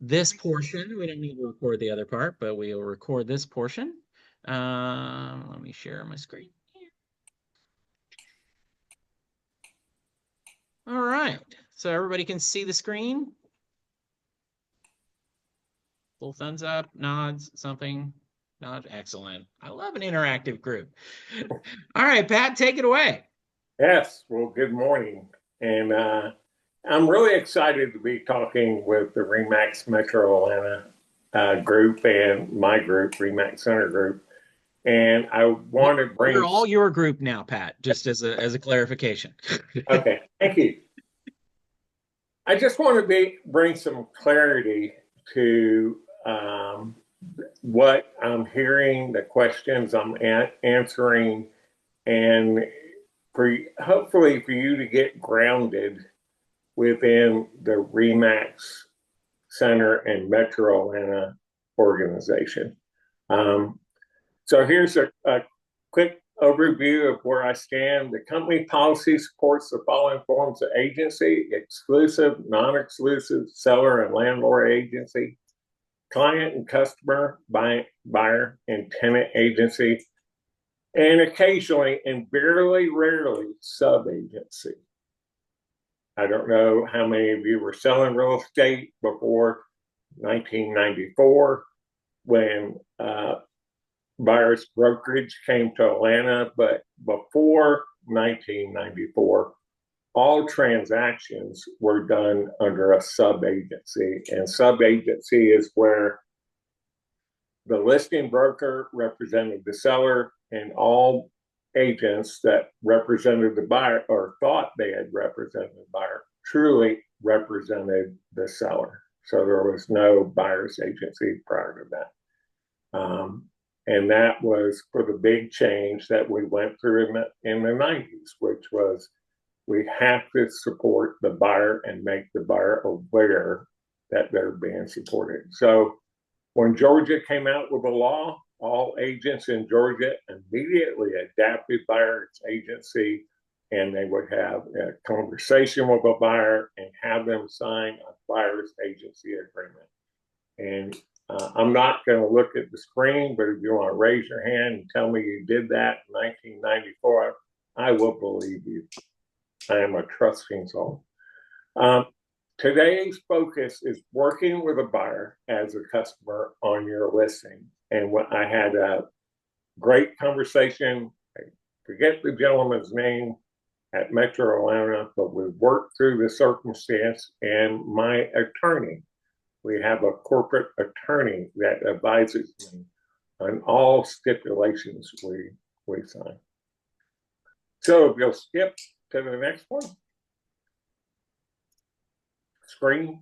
this portion. We don't need to record the other part, but we will record this portion. Let me share my screen. All right, so everybody can see the screen. Little thumbs up, nods, something. Nod, excellent. I love an interactive group. All right, Pat, take it away. Yes, well, good morning. And I'm really excited to be talking with the REMAX Metro Atlanta group and my group, REMAX Center Group. And I want to We're bring, all your group now, Pat, just as a clarification. okay, thank you. I just want to bring some clarity to what I'm hearing, the questions I'm answering, and hopefully for you to get grounded within the REMAX Center and Metro Atlanta organization. So here's a quick overview of where I stand. The company policy supports the following forms of agency: exclusive, non-exclusive, seller and landlord agency, client and customer, buyer and tenant agency, and occasionally and very rarely sub-agency. I don't know how many of you were selling real estate before 1994 when buyer's brokerage came to Atlanta, but before 1994, all transactions were done under a sub-agency, and sub-agency is where the listing broker represented the seller and all agents that represented the buyer or thought they had represented the buyer truly represented the seller. So there was no buyer's agency prior to that. And that was for the big change that we went through in the 90s, which was we have to support the buyer and make the buyer aware that they're being supported. So when Georgia came out with a law, all agents in Georgia immediately adapted buyer's agency, and they would have a conversation with a buyer and have them sign a buyer's agency agreement. And I'm not going to look at the screen, but if you want to raise your hand and tell me you did that in 1994, I will believe you. I am a trusting soul. Today's focus is working with a buyer as a customer on your listing. And I had a great conversation. I forget the gentleman's name at Metro Atlanta, but we worked through the circumstance, and my attorney, we have a corporate attorney that advises me on all stipulations we sign. So if you'll skip to the next one. Screen.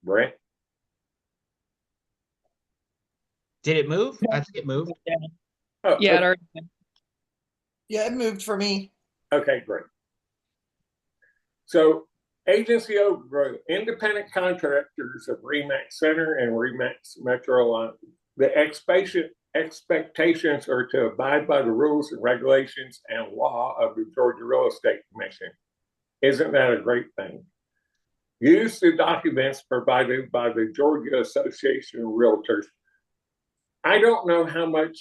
Brett. Did it move? I think it moved. Yeah, Oh, yeah, okay. it moved for me. Okay, great. So agency overgrowth, independent contractors of REMAX Center and REMAX Metro, the expectations are to abide by the rules and regulations and law of the Georgia Real Estate Commission. Isn't that a great thing? Use the documents provided by the Georgia Association of Realtors. I don't know how much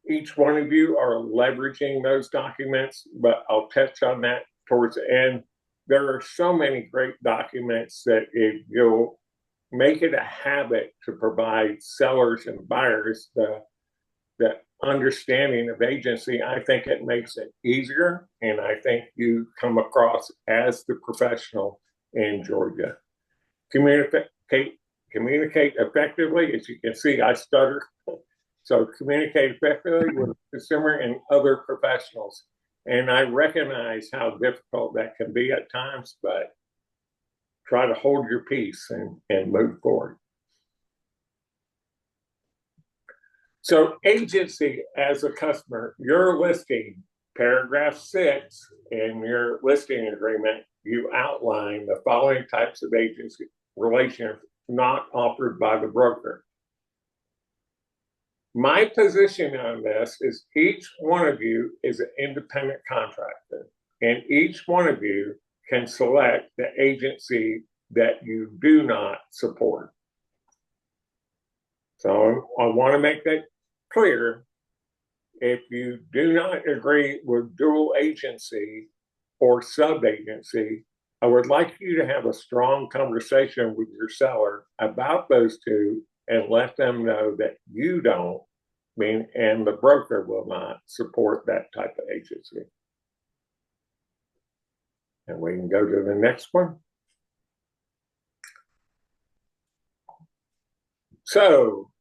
each one of you are leveraging those documents, but I'll touch on that towards the end. There are so many great documents that if you'll make it a habit to provide sellers and buyers the understanding of agency, I think it makes it easier, and I think you come across as the professional in Georgia. Communicate effectively. As you can see, I stutter. So communicate effectively with the consumer and other professionals. And I recognize how difficult that can be at times, but try to hold your peace and move forward. So agency as a customer, your listing, paragraph 6 in your listing agreement, you outline the following types of agency relations not offered by the broker. My position on this is each one of you is an independent contractor, and each one of you can select the agency that you do not support. So I want to make that clear. If you do not agree with dual agency or sub-agency, I would like you to have a strong conversation with your seller about those two and let them know that you don't, and the broker will not support that type of agency. And we can go to the next one. So,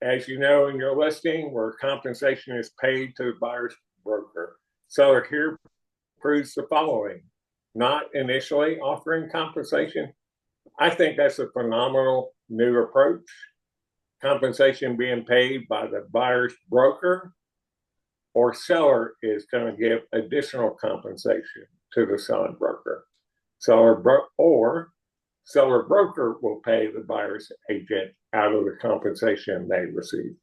as you know in your listing, where compensation is paid to the buyer's broker, seller here proves the following: not initially offering compensation. I think that's a phenomenal new approach. Compensation being paid by the buyer's broker or seller is going to give additional compensation to the selling broker. Seller broker will pay the buyer's agent out of the compensation they receive.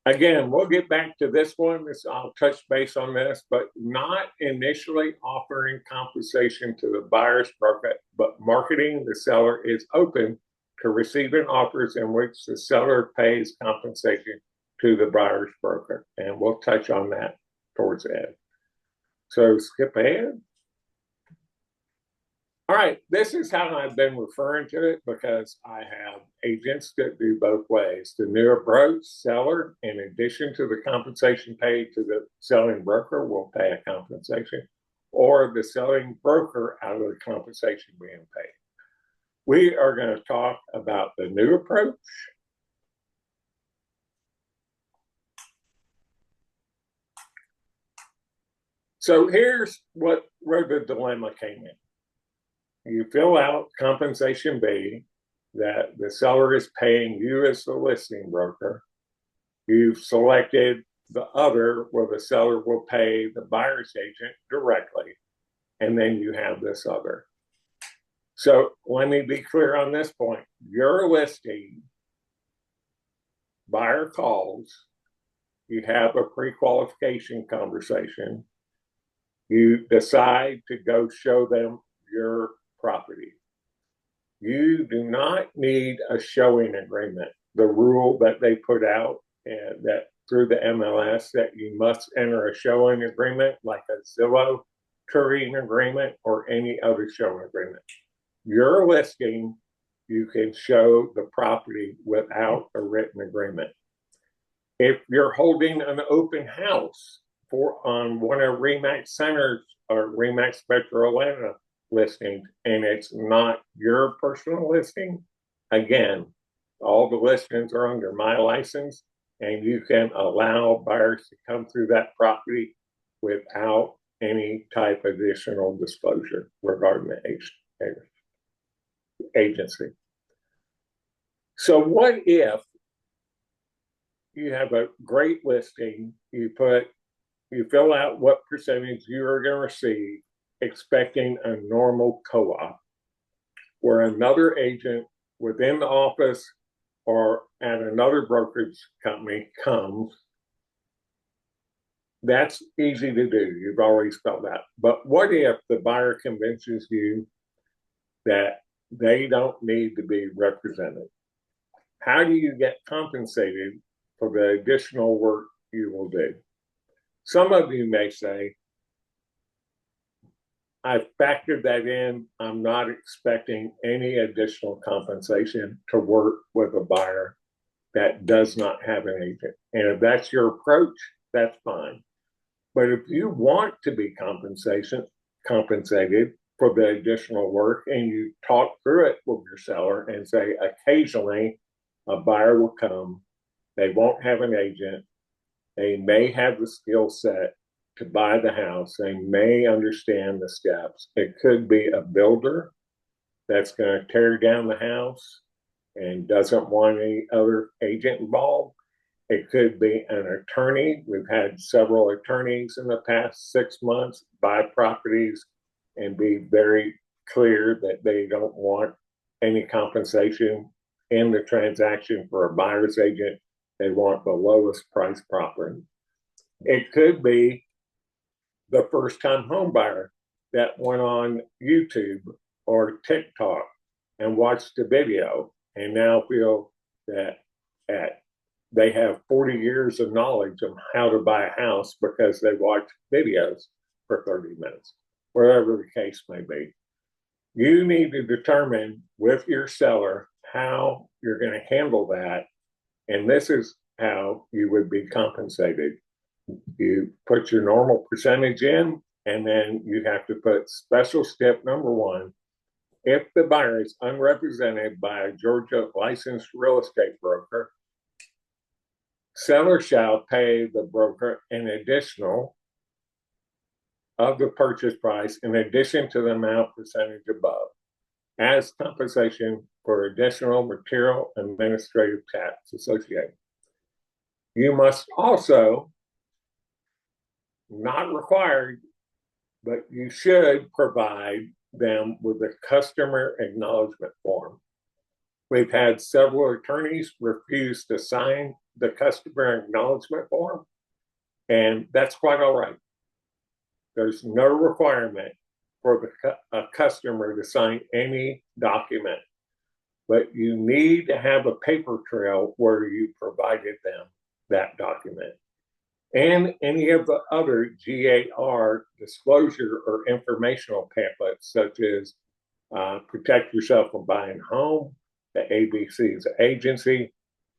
Again, we'll get back to this one. I'll touch base on this, but not initially offering compensation to the buyer's broker, but marketing the seller is open to receiving offers in which the seller pays compensation to the buyer's broker. And we'll touch on that towards the end. So skip ahead. All right, this is how I've been referring to it because I have agents that do both ways. The new approach, seller, in addition to the compensation paid to the selling broker, will pay a compensation, or the selling broker out of the compensation being paid. We are going to talk about the new approach. So here's where the dilemma came in. You fill out compensation B that the seller is paying you as the listing broker. You've selected the other where the seller will pay the buyer's agent directly. And then you have this other. So let me be clear on this point. Your listing, buyer calls, you have a pre-qualification conversation. You decide to go show them your property. You do not need a showing agreement. The rule that they put out that through the MLS that you must enter a showing agreement like a Zillow touring agreement or any other showing agreement. Your listing, you can show the property without a written agreement. If you're holding an open house on one of Remax Centers or Remax Metro Atlanta listings, and it's not your personal listing, again, all the listings are under my license, and you can allow buyers to come through that property without any type of additional disclosure regarding the agency. So what if you have a great listing, you fill out what percentage you are going to receive, expecting a normal co-op, where another agent within the office or at another brokerage company comes. That's easy to do. You've already spelled that. But what if the buyer convinces you that they don't need to be represented? How do you get compensated for the additional work you will do? Some of you may say, I factored that in. I'm not expecting any additional compensation to work with a buyer that does not have an agent. And if that's your approach, that's fine. But if you want to be compensated for the additional work and you talk through it with your seller and say, occasionally a buyer will come, they won't have an agent, they may have the skill set to buy the house, they may understand the steps. It could be a builder that's going to tear down the house and doesn't want any other agent involved. It could be an attorney. We've had several attorneys in the past 6 months buy properties and be very clear that they don't want any compensation in the transaction for a buyer's agent. They want the lowest price property. It could be the first time home buyer that went on YouTube or TikTok and watched the video and now feel that at, they have 40 years of knowledge of how to buy a house because they watched videos for 30 minutes, whatever the case may be. You need to determine with your seller how you're going to handle that. And this is how you would be compensated. You put your normal percentage in, and then you have to put special step number one. If the buyer is unrepresented by a Georgia licensed real estate broker, seller shall pay the broker an additional of the purchase price in addition to the amount percentage above as compensation for additional material and administrative tasks associated. You must also, not required, but you should provide them with a customer acknowledgement form. We've had several attorneys refuse to sign the customer acknowledgement form, and that's quite all right. There's no requirement for a customer to sign any document, but you need to have a paper trail where you provided them that document. And any of the other GAR disclosure or informational pamphlets, such as Protect Yourself from Buying Home, the ABC's agency,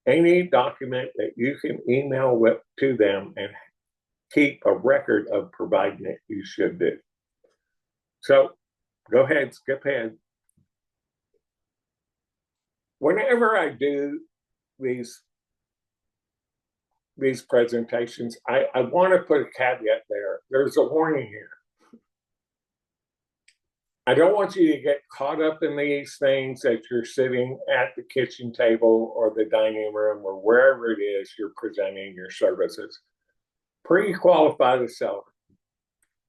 any document that you can email to them and keep a record of providing it, you should do. So go ahead, skip ahead. Whenever I do these presentations, I want to put a caveat there. There's a warning here. I don't want you to get caught up in these things that you're sitting at the kitchen table or the dining room or wherever it is you're presenting your services. Pre-qualify the seller.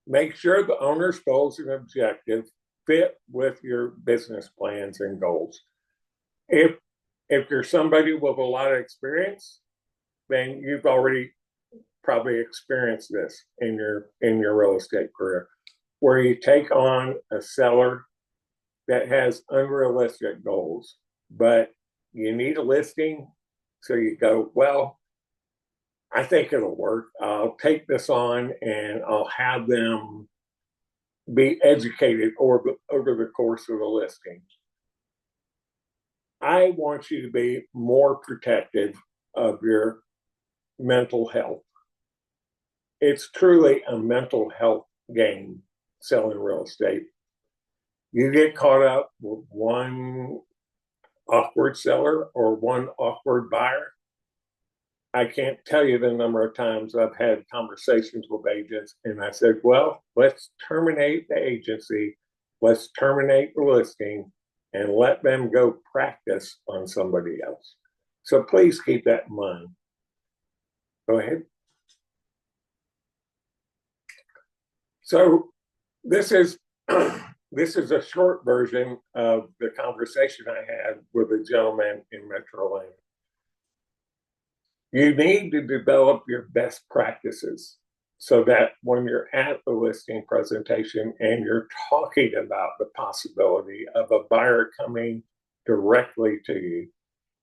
Make sure the owner's goals and objectives fit with your business plans and goals. If you're somebody with a lot of experience, then you've already probably experienced this in your real estate career, where you take on a seller that has unrealistic goals, but you need a listing. So you go, well, I think it'll work. I'll take this on and I'll have them be educated over the course of the listing. I want you to be more protective of your mental health. It's truly a mental health game selling real estate. You get caught up with one awkward seller or one awkward buyer. I can't tell you the number of times I've had conversations with agents and I said, well, let's terminate the agency, let's terminate the listing, and let them go practice on somebody else. So please keep that in mind. Go ahead. So this is a short version of the conversation I had with a gentleman in Metroland. You need to develop your best practices so that when you're at the listing presentation and you're talking about the possibility of a buyer coming directly to you,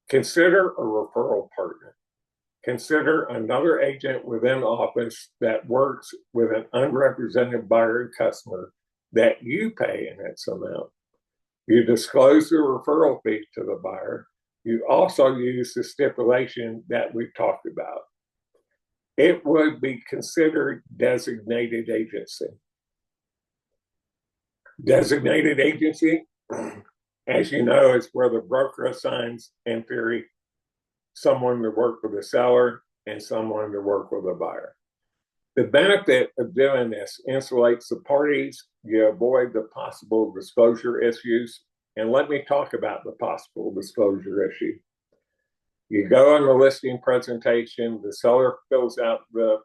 consider a referral partner. Consider another agent within office that works with an unrepresented buyer and customer that you pay in its amount. You disclose the referral fee to the buyer. You also use the stipulation that we've talked about. It would be considered designated agency. Designated agency, as you know, is where the broker assigns, in theory, someone to work with the seller and someone to work with the buyer. The benefit of doing this insulates the parties. You avoid the possible disclosure issues. And let me talk about the possible disclosure issue. You go on the listing presentation, the seller fills out the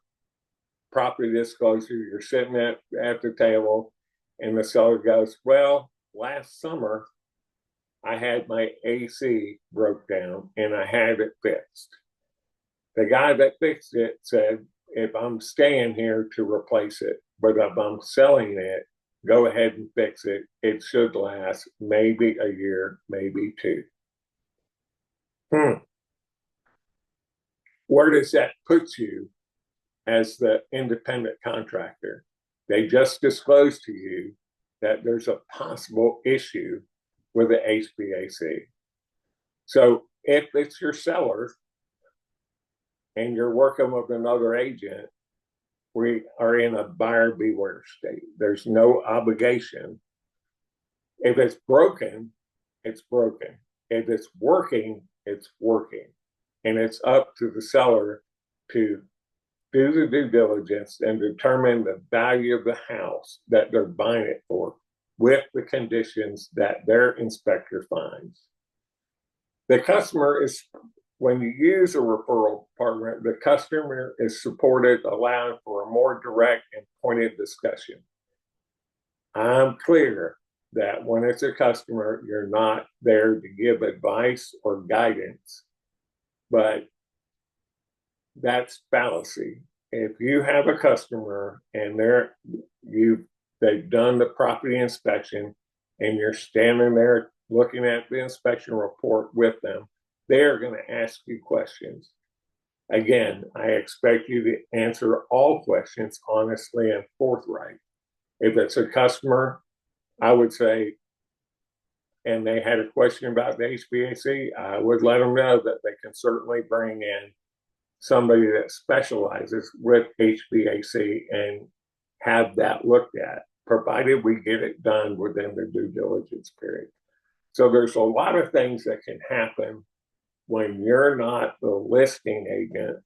property disclosure, you're sitting at the table, and the seller goes, well, last summer, I had my AC broke down and I had it fixed. The guy that fixed it said, if I'm staying here to replace it, but if I'm selling it, go ahead and fix it. It should last maybe a year, maybe two. Where does that put you as the independent contractor? They just disclosed to you that there's a possible issue with the HVAC. So if it's your seller and you're working with another agent, we are in a buyer beware state. There's no obligation. If it's broken, it's broken. If it's working, it's working. And it's up to the seller to do the due diligence and determine the value of the house that they're buying it for with the conditions that their inspector finds. The customer is, when you use a referral partner, the customer is supported, allowing for a more direct and pointed discussion. I'm clear that when it's a customer, you're not there to give advice or guidance, but that's fallacy. If you have a customer and they've done the property inspection and you're standing there looking at the inspection report with them, they're going to ask you questions. Again, I expect you to answer all questions honestly and forthright. If it's a customer, I would say, and they had a question about the HVAC, I would let them know that they can certainly bring in somebody that specializes with HVAC and have that looked at, provided we get it done within the due diligence period. So there's a lot of things that can happen when you're not the listing agent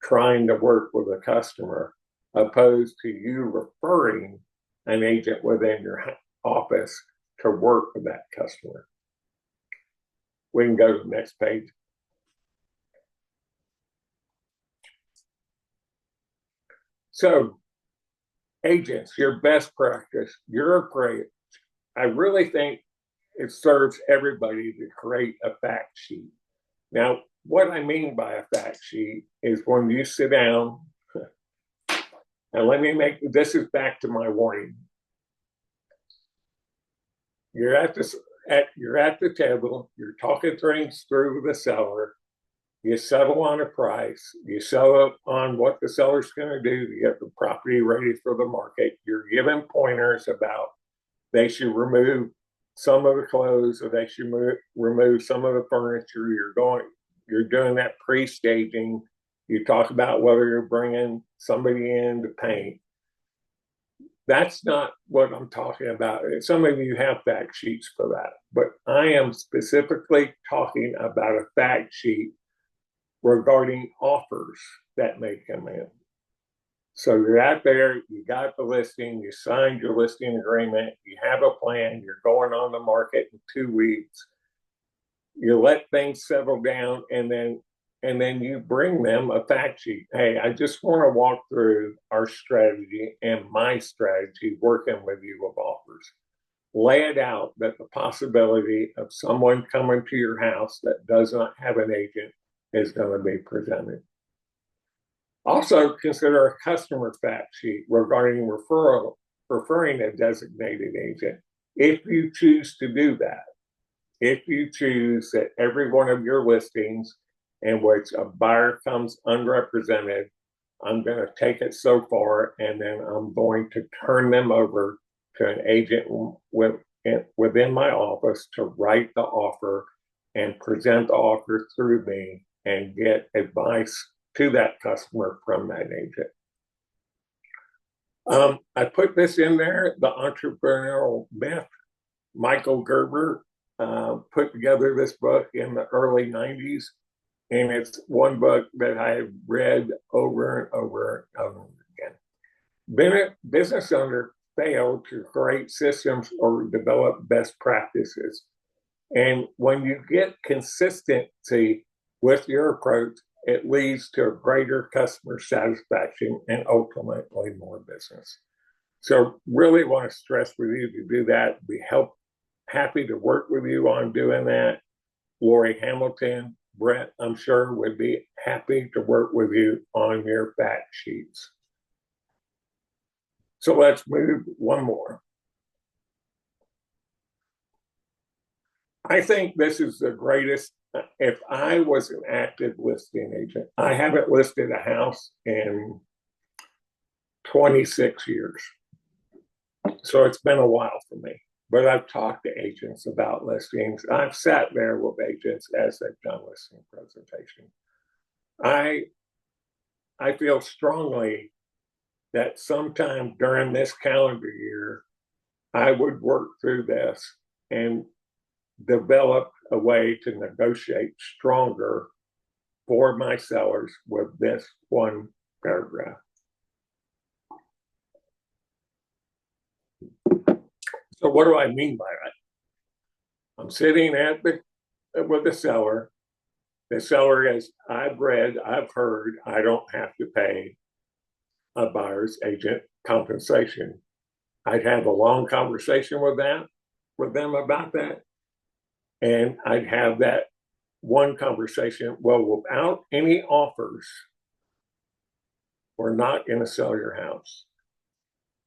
trying to work with a customer, opposed to you referring an agent within your office to work with that customer. We can go to the next page. So, agents, your best practice, your approach, I really think it serves everybody to create a fact sheet. Now, what I mean by a fact sheet is when you sit down, and let me make this is back to my warning. You're at the table, you're talking things through with the seller, you settle on a price, you settle on what the seller's going to do to get the property ready for the market. You're given pointers about they should remove some of the clothes or they should remove some of the furniture. You're doing that pre-staging. You talk about whether you're bringing somebody in to paint. That's not what I'm talking about. Some of you have fact sheets for that, but I am specifically talking about a fact sheet regarding offers that may come in. So you're out there, you got the listing, you signed your listing agreement, you have a plan, you're going on the market in 2 weeks. You let things settle down, and then you bring them a fact sheet. Hey, I just want to walk through our strategy and my strategy working with you with offers. Lay it out that the possibility of someone coming to your house that does not have an agent is going to be presented. Also, consider a customer fact sheet regarding referring a designated agent. If you choose to do that, if you choose that every one of your listings in which a buyer comes unrepresented, I'm going to take it so far and then I'm going to turn them over to an agent within my office to write the offer and present the offer through me and get advice to that customer from that agent. I put this in there, the entrepreneurial myth. Michael Gerber put together this book in the early 90s, and it's one book that I have read over and over and over again. Business owners fail to create systems or develop best practices. And when you get consistency with your approach, it leads to a greater customer satisfaction and ultimately more business. So really want to stress with you to do that. Be happy to work with you on doing that. Lori Hamilton, Brett, I'm sure, would be happy to work with you on your fact sheets. So let's move one more. I think this is the greatest. If I was an active listing agent, I haven't listed a house in 26 years. So it's been a while for me. But I've talked to agents about listings. I've sat there with agents as they've done listing presentation. I feel strongly that sometime during this calendar year, I would work through this and develop a way to negotiate stronger for my sellers with this one paragraph. So what do I mean by that? I'm sitting with the seller. The seller is, I've read, I've heard, I don't have to pay a buyer's agent compensation. I'd have a long conversation with them about that. And I'd have that one conversation. Well, without any offers, we're not going to sell your house.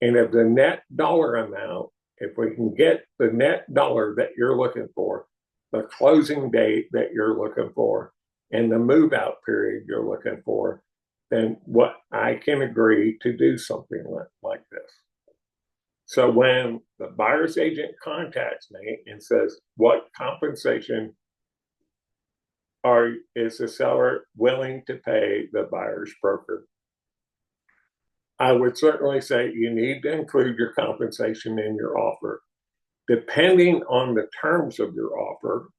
And if the net dollar amount, if we can get the net dollar that you're looking for, the closing date that you're looking for, and the move out period you're looking for, then what I can agree to do something like this. So when the buyer's agent contacts me and says, what compensation is the seller willing to pay the buyer's broker? I would certainly say you need to include your compensation in your offer. Depending on the terms of your offer,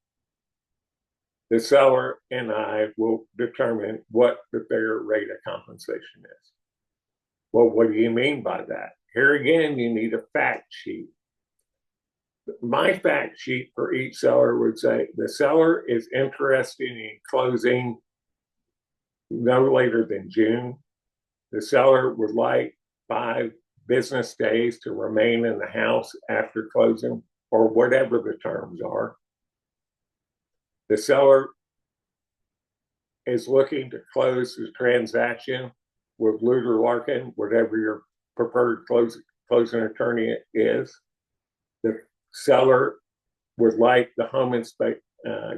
the seller and I will determine what the fair rate of compensation is. Well, what do you mean by that? Here again, you need a fact sheet. My fact sheet for each seller would say the seller is interested in closing no later than June. The seller would like 5 business days to remain in the house after closing, or whatever the terms are. The seller is looking to close the transaction with Luter Larkin, whatever your preferred closing attorney is. The seller would like the home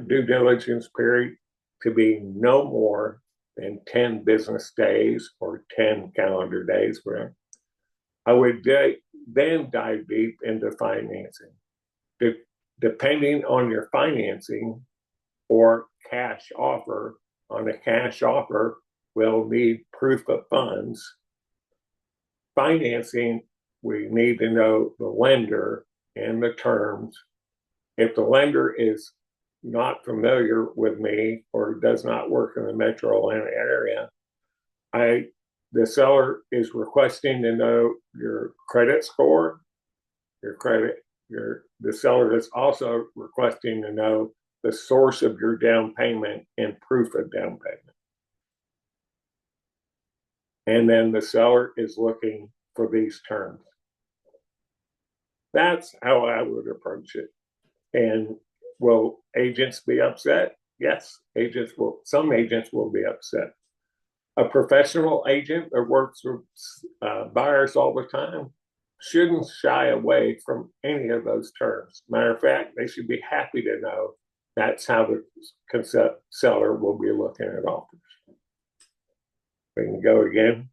due diligence period to be no more than 10 business days or 10 calendar days. I would then dive deep into financing. Depending on your financing or cash offer, on a cash offer, we'll need proof of funds. Financing, we need to know the lender and the terms. If the lender is not familiar with me or does not work in the metro Atlanta area, the seller is requesting to know your credit score, the seller is also requesting to know the source of your down payment and proof of down payment. And then the seller is looking for these terms. That's how I would approach it. And will agents be upset? Yes, some agents will be upset. A professional agent that works with buyers all the time shouldn't shy away from any of those terms. Matter of fact, they should be happy to know that's how the seller will be looking at offers. We can go again.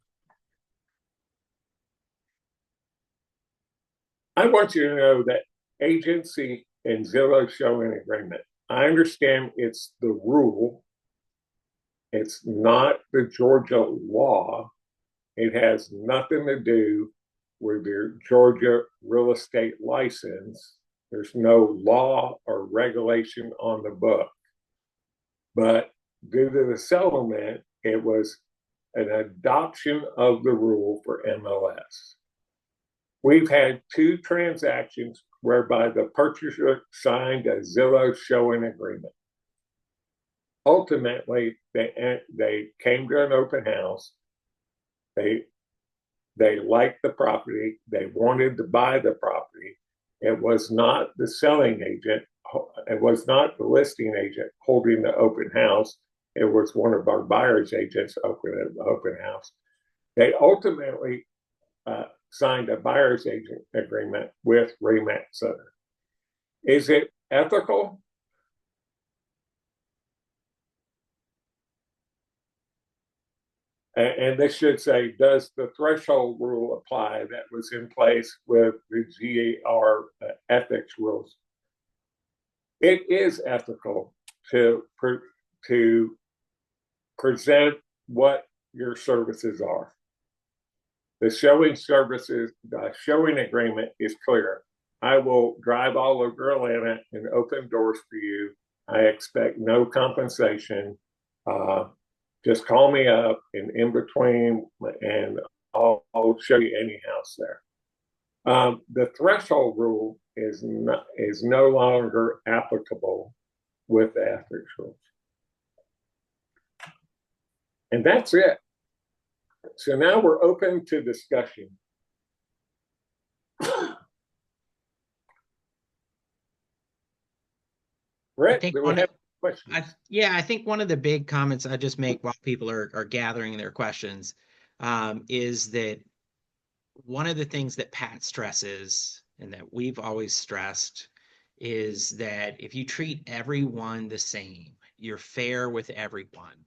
I want you to know that agency and Zillow showing agreement, I understand it's the rule. It's not the Georgia law. It has nothing to do with your Georgia real estate license. There's no law or regulation on the book. But due to the settlement, it was an adoption of the rule for MLS. We've had 2 transactions whereby the purchaser signed a Zillow showing agreement. Ultimately, they came to an open house. They liked the property. They wanted to buy the property. It was not the selling agent it was not the listing agent holding the open house. It was one of our buyer's agents opening the open house. They ultimately signed a buyer's agent agreement with Remax Center. Is it ethical? And this should say, does the threshold rule apply that was in place with the GAR ethics rules? It is ethical to present what your services are. The showing agreement is clear. I will drive all over Atlanta and open doors for you. I expect no compensation. Just call me up and in between, and I'll show you any house there. The threshold rule is no longer applicable with the ethics rules. And that's it. So now we're open to discussion. Brett, do we have questions? I think one of the big comments I just make while people are gathering their questions is that one of the things that Pat stresses and that we've always stressed is that if you treat everyone the same, you're fair with everyone,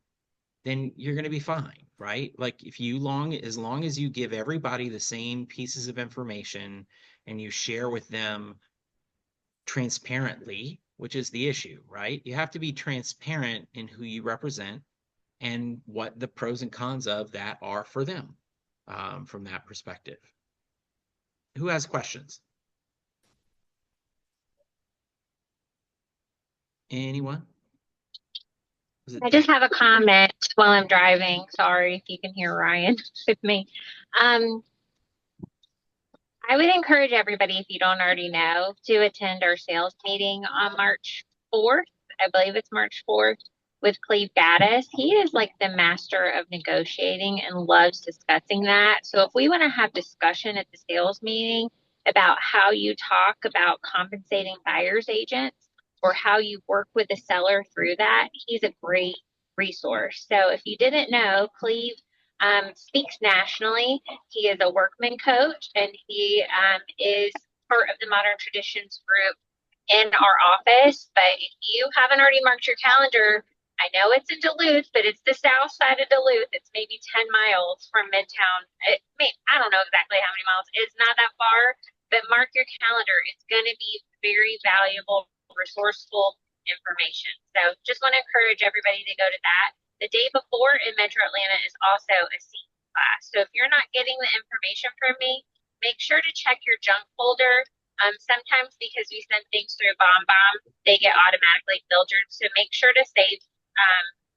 then you're going to be fine, right? Like as long as you give everybody the same pieces of information and you share with them transparently, which is the issue, right? You have to be transparent in who you represent and what the pros and cons of that are for them from that perspective. Who has questions? Anyone? I just have a comment while I'm driving. Sorry if you can hear Ryan with me. I would encourage everybody, if you don't already know, to attend our sales meeting on March 4th. I believe it's March 4th with Cleve Gaddis. He is like the master of negotiating and loves discussing that. So if we want to have discussion at the sales meeting about how you talk about compensating buyer's agents or how you work with the seller through that, he's a great resource. So if you didn't know, Cleve speaks nationally. He is a workman coach, and he is part of the Modern Traditions group in our office. But if you haven't already marked your calendar, I know it's in Duluth, but it's the south side of Duluth. It's maybe 10 miles from Midtown. I don't know exactly how many miles. It's not that far, but mark your calendar. It's going to be very valuable, resourceful information. So just want to encourage everybody to go to that. The day before in Metro Atlanta is also a CE class. So if you're not getting the information from me, make sure to check your junk folder. Sometimes because we send things through BombBomb, they get automatically filtered. So make sure to save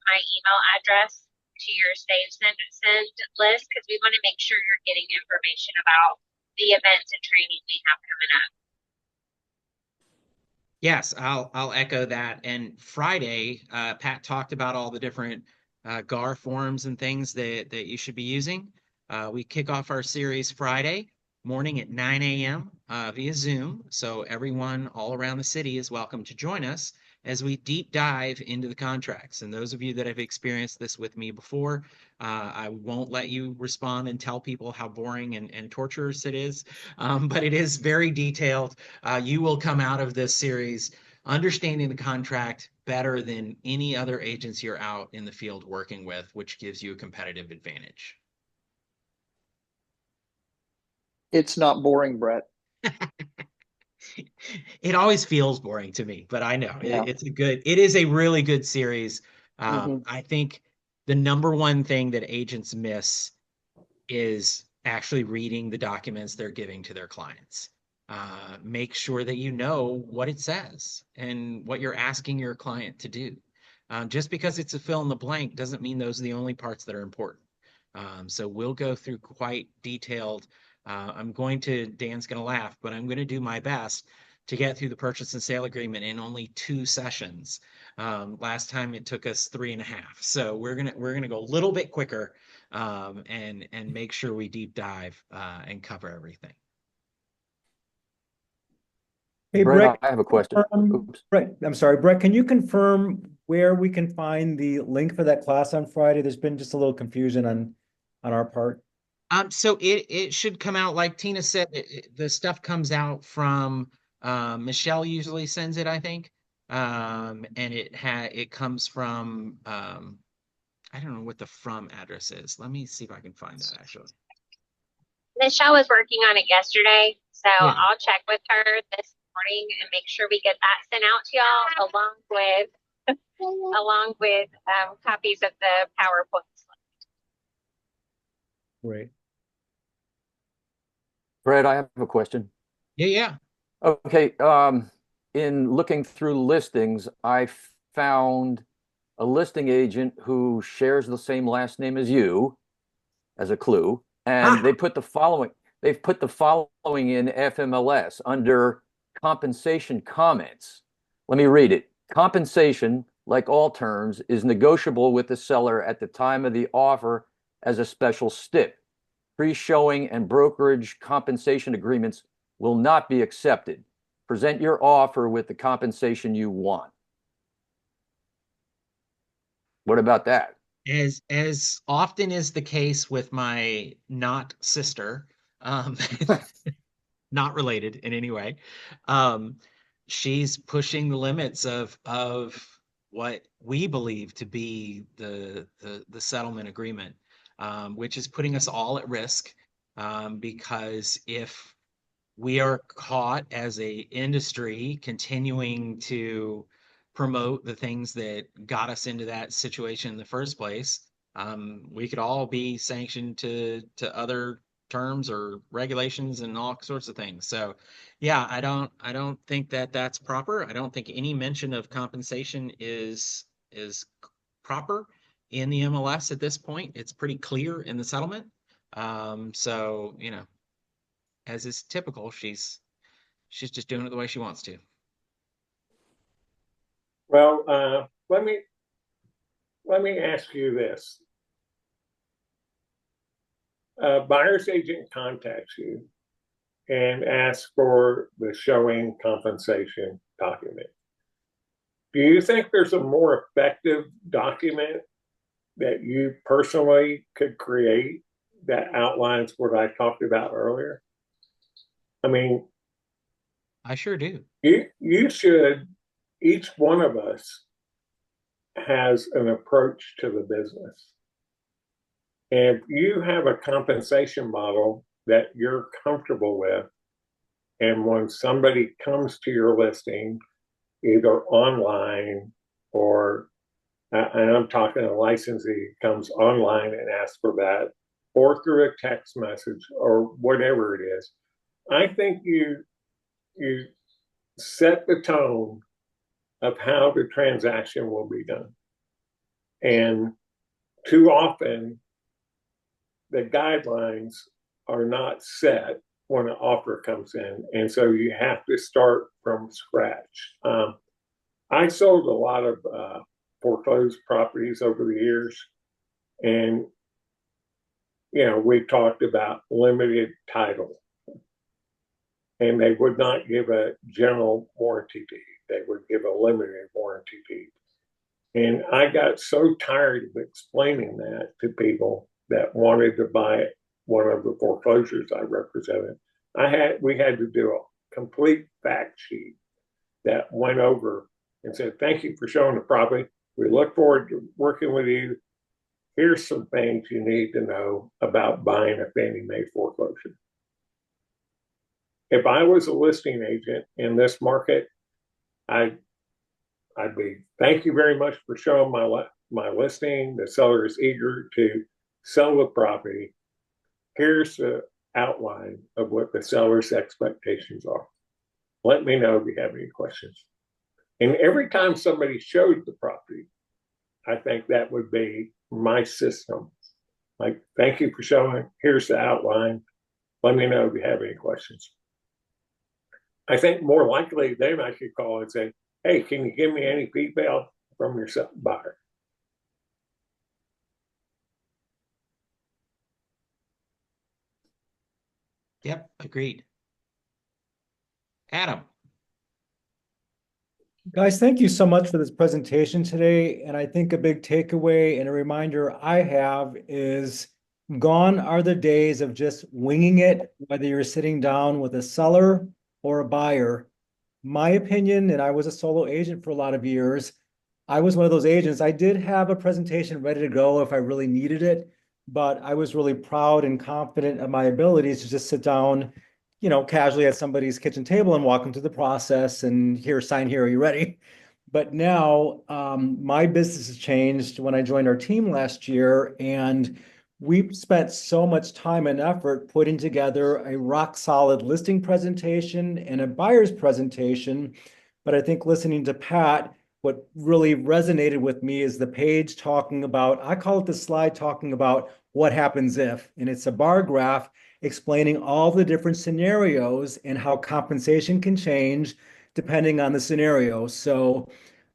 my email address to your send list because we want to make sure you're getting information about the events and training we have coming up. Yes, I'll echo that. And Friday, Pat talked about all the different GAR forms and things that you should be using. We kick off our series Friday morning at 9 a.m. Via Zoom. So everyone all around the city is welcome to join us as we deep dive into the contracts. And those of you that have experienced this with me before, I won't let you respond and tell people how boring and torturous it is, but it is very detailed. You will come out of this series understanding the contract better than any other agents you're out in the field working with, which gives you a competitive advantage. It's not boring, Brett. It always feels boring to me, but I know Yeah. it is a really good series. I think the number one thing that agents miss is actually reading the documents they're giving to their clients. Make sure that you know what it says and what you're asking your client to do. Just because it's a fill in the blank doesn't mean those are the only parts that are important. So we'll go through quite detailed. Dan's going to laugh, but I'm going to do my best to get through the purchase and sale agreement in only 2 sessions. Last time it took us 3.5. So we're gonna go a little bit quicker and make sure we deep dive and cover everything. Hey, Brett, Brett, I have a question. Oops. Brett, I'm sorry, Brett, can you confirm where we can find the link for that class on Friday? There's been just a little confusion on our part. So it should come out like Tina said. The stuff comes out from Michelle usually sends it, I think. And it comes from I don't know what the from address is. Let me see if I can find that actually. Michelle was working on it yesterday, so Yeah. I'll check with her this morning and make sure we get that sent out to y'all along with copies of the PowerPoints. Great. Brett, I have a question. Yeah. Okay, in looking through listings, I found a listing agent who shares the same last name as you as a clue, and they've put the following in FMLS under compensation comments. Let me read it. Compensation, like all terms, is negotiable with the seller at the time of the offer as a special stip. Pre-showing and brokerage compensation agreements will not be accepted. Present your offer with the compensation you want. What about that? As often is the case with my not sister, um, not related in any way. Um, she's pushing the limits of what we believe to be the settlement agreement, which is putting us all at risk. Because if we are caught as a industry continuing to promote the things that got us into that situation in the first place, we could all be sanctioned to other terms or regulations and all sorts of things. So, yeah, I don't think that that's proper. I don't think any mention of compensation is proper in the MLS at this point. It's pretty clear in the settlement. So, as is typical, she's just doing it the way she wants to. Well, let me ask you this. A buyer's agent contacts you and asks for the showing compensation document. Do you think there's a more effective document that you personally could create that outlines what I talked about earlier? I mean, I sure do. you should, each one of us has an approach to the business. And if you have a compensation model that you're comfortable with, and when somebody comes to your listing, either online or, and I'm talking a licensee comes online and asks for that, or through a text message or whatever it is, I think you set the tone of how the transaction will be done. And too often, the guidelines are not set when an offer comes in. And so you have to start from scratch. I sold a lot of foreclosed properties over the years. And, we talked about limited title. And they would not give a general warranty deed, they would give a limited warranty deed. And I got so tired of explaining that to people that wanted to buy one of the foreclosures I represented. We had to do a complete fact sheet that went over and said, thank you for showing the property. We look forward to working with you. Here's some things you need to know about buying a Fannie Mae foreclosure. If I was a listing agent in this market, I'd be, thank you very much for showing my listing. The seller is eager to sell the property. Here's the outline of what the seller's expectations are. Let me know if you have any questions. And every time somebody showed the property, I think that would be my system. Like, thank you for showing. Here's the outline. Let me know if you have any questions. I think more likely they might call and say, hey, can you give me any feedback from your buyer? Yep, agreed. Adam. Guys, thank you so much for this presentation today. And I think a big takeaway and a reminder I have is gone are the days of just winging it, whether you're sitting down with a seller or a buyer. My opinion, and I was a solo agent for a lot of years, I was one of those agents. I did have a presentation ready to go if I really needed it, but I was really proud and confident of my abilities to just sit down, casually at somebody's kitchen table and walk them through the process and here, sign here, are you ready? But now my business has changed when I joined our team last year, and we spent so much time and effort putting together a rock solid listing presentation and a buyer's presentation. But I think listening to Pat, what really resonated with me is the page talking about, I call it the slide talking about what happens if, and it's a bar graph explaining all the different scenarios and how compensation can change depending on the scenario. So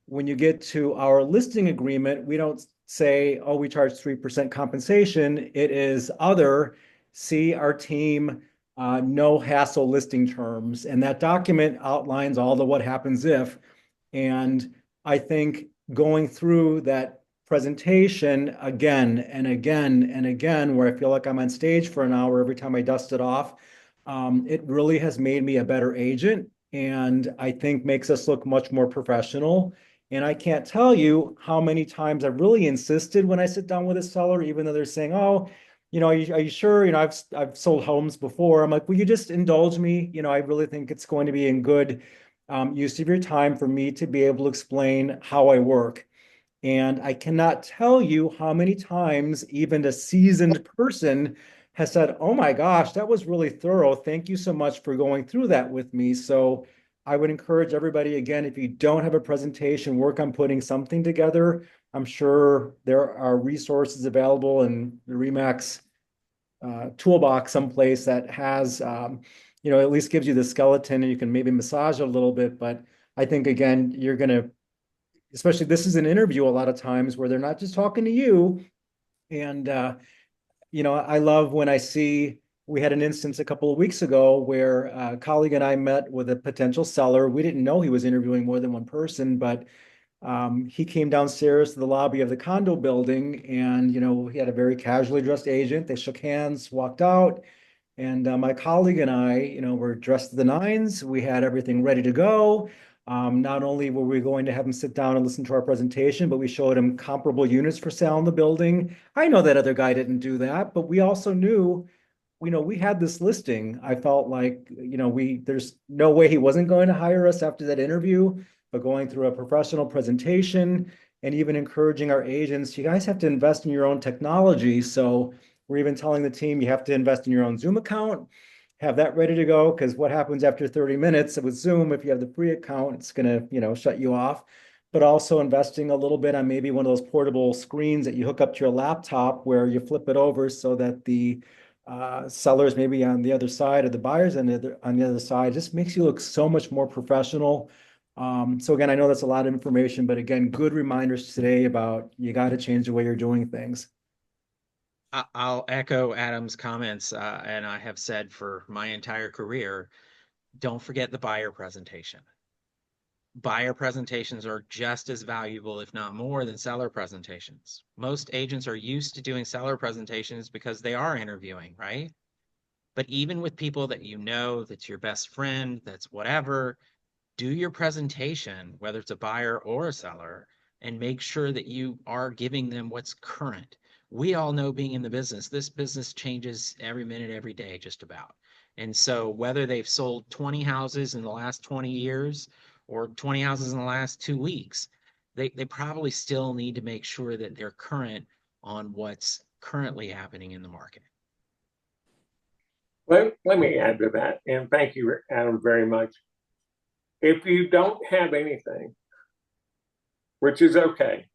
when you get to our listing agreement, we don't say, oh, we charge 3% compensation. It is other, see our team, no hassle listing terms. And that document outlines all the what happens if. And I think going through that presentation again and again and again, where I feel like I'm on stage for an hour every time I dust it off, it really has made me a better agent, and I think makes us look much more professional. And I can't tell you how many times I've really insisted when I sit down with a seller, even though they're saying, oh, are you sure? I've sold homes before. I'm like, will you just indulge me? I really think it's going to be in good use of your time for me to be able to explain how I work. And I cannot tell you how many times even a seasoned person has said, oh my gosh, that was really thorough. Thank you so much for going through that with me. So I would encourage everybody, again, if you don't have a presentation, work on putting something together. I'm sure there are resources available in the Remax toolbox someplace that has, at least gives you the skeleton and you can maybe massage it a little bit. But I think, again, you're going to, especially this is an interview a lot of times where they're not just talking to you. And, I love when I see, we had an instance a couple of weeks ago where a colleague and I met with a potential seller. We didn't know he was interviewing more than one person, but he came downstairs to the lobby of the condo building, and, he had a very casually dressed agent. They shook hands, walked out. And my colleague and I, were dressed to the nines. We had everything ready to go. Not only were we going to have him sit down and listen to our presentation, but we showed him comparable units for sale in the building. I know that other guy didn't do that, but we also knew, we had this listing. I felt like, there's no way he wasn't going to hire us after that interview, but going through a professional presentation and even encouraging our agents, you guys have to invest in your own technology. So we're even telling the team you have to invest in your own Zoom account, have that ready to go, because what happens after 30 minutes with Zoom, if you have the free account, it's going to, shut you off. But also investing a little bit on maybe one of those portable screens that you hook up to your laptop where you flip it over so that the sellers maybe on the other side or the buyers on the other side just makes you look so much more professional. So again, I know that's a lot of information, but again, good reminders today about you got to change the way you're doing things. I'll echo Adam's comments, and I have said for my entire career, don't forget the buyer presentation. Buyer presentations are just as valuable, if not more, than seller presentations. Most agents are used to doing seller presentations because they are interviewing, right? But even with people that that's your best friend, that's whatever, do your presentation, whether it's a buyer or a seller, and make sure that you are giving them what's current. We all know, being in the business, this business changes every minute, every day, just about. And so whether they've sold 20 houses in the last 20 years or 20 houses in the last 2 weeks, they probably still need to make sure that they're current on what's currently happening in the market. Let me add to that, and thank you, Adam, very much. If you don't have anything, which is okay,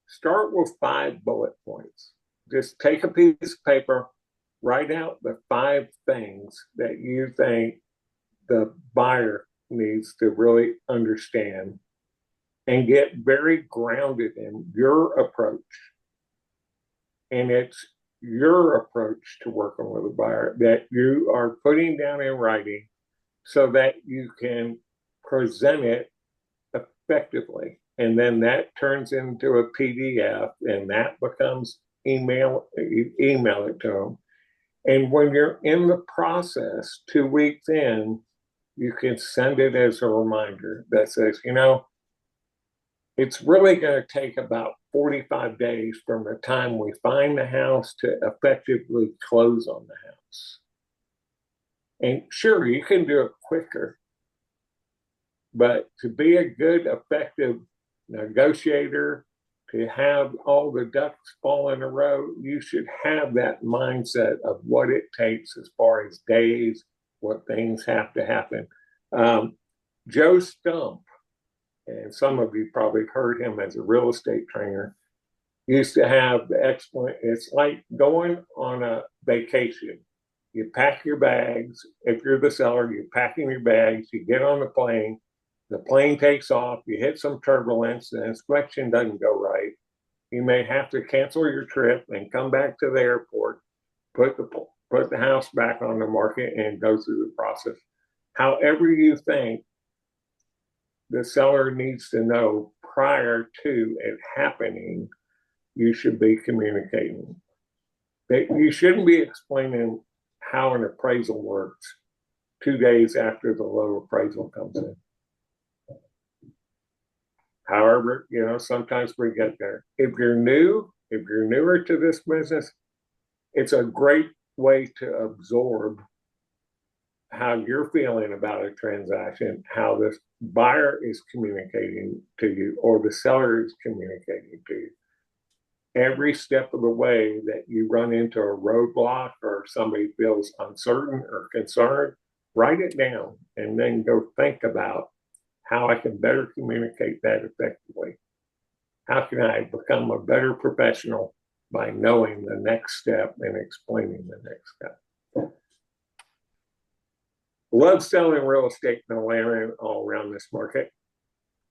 start with 5 bullet points. Just take a piece of paper, write out the 5 things that you think the buyer needs to really understand, and get very grounded in your approach. And it's your approach to working with a buyer that you are putting down in writing so that you can present it effectively. And then that turns into a PDF, and that becomes email. You email it to them. And when you're in the process, 2 weeks in, you can send it as a reminder that says, it's really going to take about 45 days from the time we find the house to effectively close on the house. And sure, you can do it quicker, but to be a good, effective negotiator, to have all the ducks fall in a row, you should have that mindset of what it takes as far as days, what things have to happen. Joe Stump, and some of you probably heard him as a real estate trainer, used to have the excellent, it's like going on a vacation. You pack your bags. If you're the seller, you're packing your bags, you get on the plane takes off, you hit some turbulence, the inspection doesn't go right. You may have to cancel your trip and come back to the airport, put the house back on the market and go through the process. However you think, the seller needs to know prior to it happening, you should be communicating. You shouldn't be explaining how an appraisal works 2 days after the low appraisal comes in. However, sometimes we get there. If you're newer to this business, it's a great way to absorb how you're feeling about a transaction, how this buyer is communicating to you or the seller is communicating to you. Every step of the way that you run into a roadblock or somebody feels uncertain or concerned, write it down and then go think about how I can better communicate that effectively. How can I become a better professional by knowing the next step and explaining the next step? Love selling real estate in Atlanta and all around this market.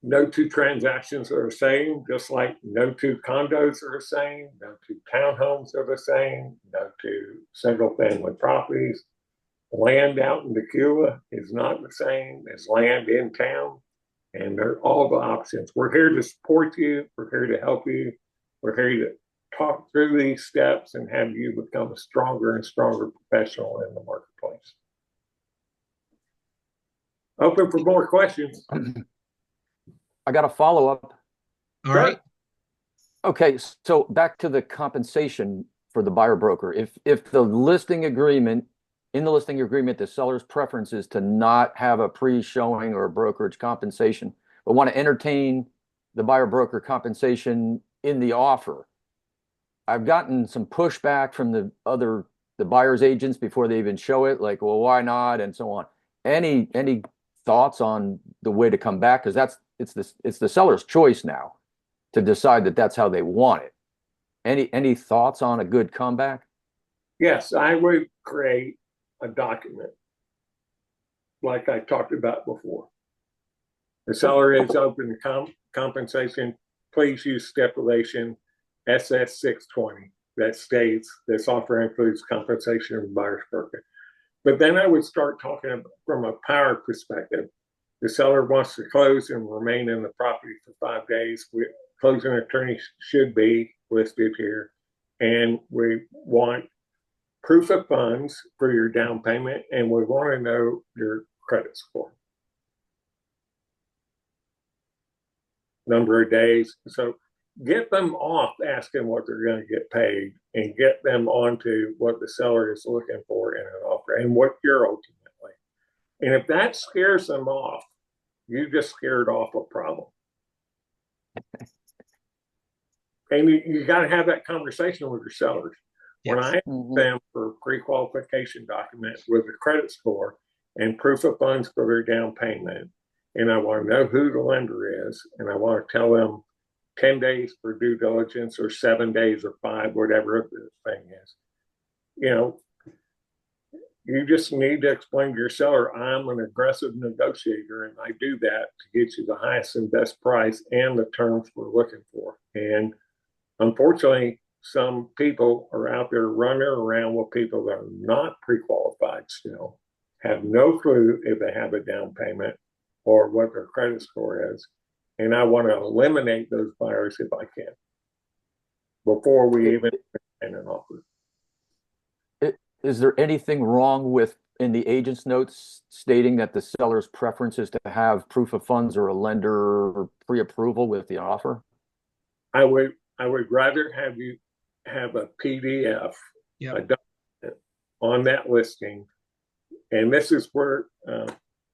No two transactions are the same, just like no two condos are the same, no two townhomes are the same, no two single family properties. Land out in Tequila is not the same as land in town, and they're all the options. We're here to support you, we're here to help you, we're here to talk through these steps and have you become a stronger and stronger professional in the marketplace. Open for more questions. I got a follow-up. All right. Okay, so back to the compensation for the buyer broker. If the listing agreement, in the listing agreement, the seller's preference is to not have a pre-showing or a brokerage compensation, but want to entertain the buyer broker compensation in the offer. I've gotten some pushback from the buyer's agents before they even show it, like, well, why not, and so on. Any thoughts on the way to come back? Because it's the seller's choice now to decide that that's how they want it. Any thoughts on a good comeback? Yes, I would create a document like I talked about before. The seller is open to compensation. Please use stipulation SS 620 that states this offer includes compensation of the buyer's broker. But then I would start talking from a power perspective. The seller wants to close and remain in the property for 5 days. Closing attorney should be listed here. And we want proof of funds for your down payment, and we want to know your credit score. Number of days. So get them off asking what they're going to get paid and get them onto what the seller is looking for in an offer and what you're ultimately. And if that scares them off, you just scared off a problem. And you got to have that conversation with your sellers. Yes. When I ask them for a pre-qualification document with a credit score and proof of funds for their down payment, and I want to know who the lender is, and I want to tell them 10 days for due diligence or 7 days or 5, whatever the thing is. You just need to explain to your seller, I'm an aggressive negotiator and I do that to get you the highest and best price and the terms we're looking for. And unfortunately, some people are out there running around with people that are not pre-qualified still, have no clue if they have a down payment or what their credit score is. and I want to eliminate those buyers if I can before we even make an offer. Is there anything wrong with in the agent's notes stating that the seller's preference is to have proof of funds or a lender pre-approval with the offer? I would rather have you have a PDF, Yep. a document on that listing, and this is where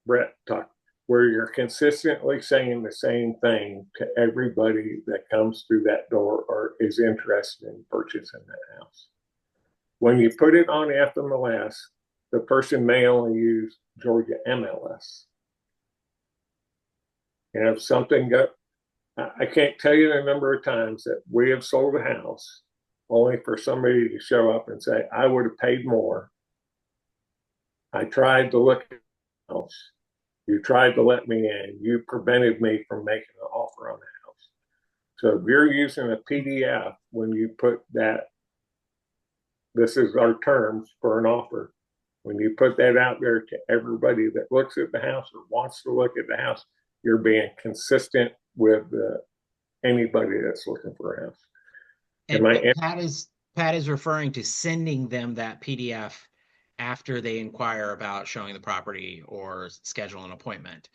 Brett talked, where you're consistently saying the same thing to everybody that comes through that door or is interested in purchasing that house. When you put it on FMLS, the person may only use Georgia MLS. And if something got, I can't tell you the number of times that we have sold a house only for somebody to show up and say, I would have paid more. I tried to look at the house. You tried to let me in. You prevented me from making an offer on the house. So if you're using a PDF when you put that, this is our terms for an offer. When you put that out there to everybody that looks at the house or wants to look at the house, you're being consistent with anybody that's looking for a house. And Pat is referring to sending them that PDF after they inquire about showing the property or schedule an appointment.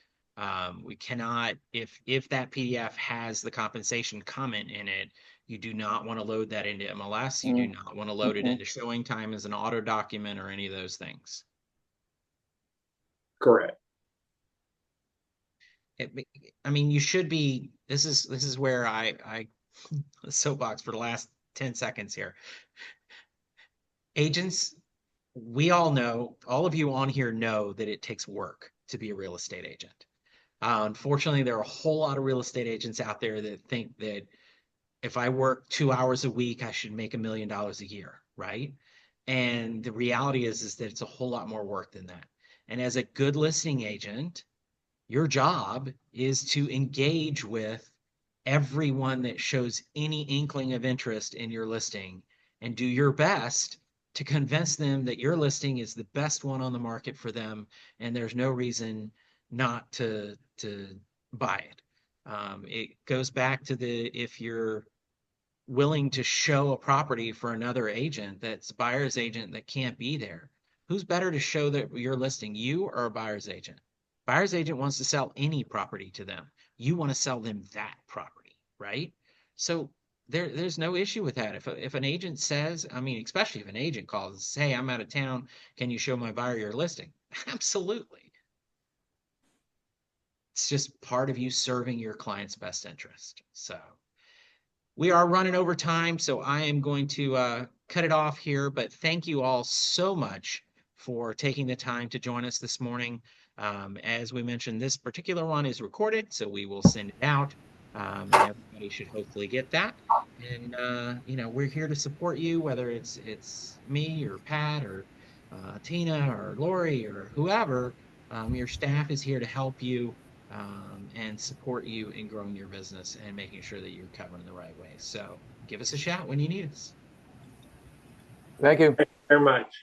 We cannot, if that PDF has the compensation comment in it, you do not want to load that into MLS. You do not want to load it into showing time as an auto document or any of those things. Correct. I mean, you should be, this is where I soapbox for the last 10 seconds here. Agents, we all know, all of you on here know that it takes work to be a real estate agent. Unfortunately, there are a whole lot of real estate agents out there that think that if I work 2 hours a week, I should make $1 million a year, right? And the reality is that it's a whole lot more work than that. And as a good listing agent, your job is to engage with everyone that shows any inkling of interest in your listing and do your best to convince them that your listing is the best one on the market for them and there's no reason not to buy it. It goes back to if you're willing to show a property for another agent that's buyer's agent that can't be there, who's better to show that you're listing, you or a buyer's agent? Buyer's agent wants to sell any property to them. You want to sell them that property, right? So there's no issue with that. If an agent says, I mean, especially if an agent calls and says, hey, I'm out of town, can you show my buyer your listing? Absolutely. It's just part of you serving your client's best interest. So we are running over time, so I am going to cut it off here, but thank you all so much for taking the time to join us this morning. As we mentioned, this particular one is recorded, so we will send it out, and everybody should hopefully get that. And we're here to support you, whether it's me or Pat or Tina or Lori or whoever. Your staff is here to help you and support you in growing your business and making sure that you're covering the right way. So give us a shout when you need us. Thank you. Thank you very much.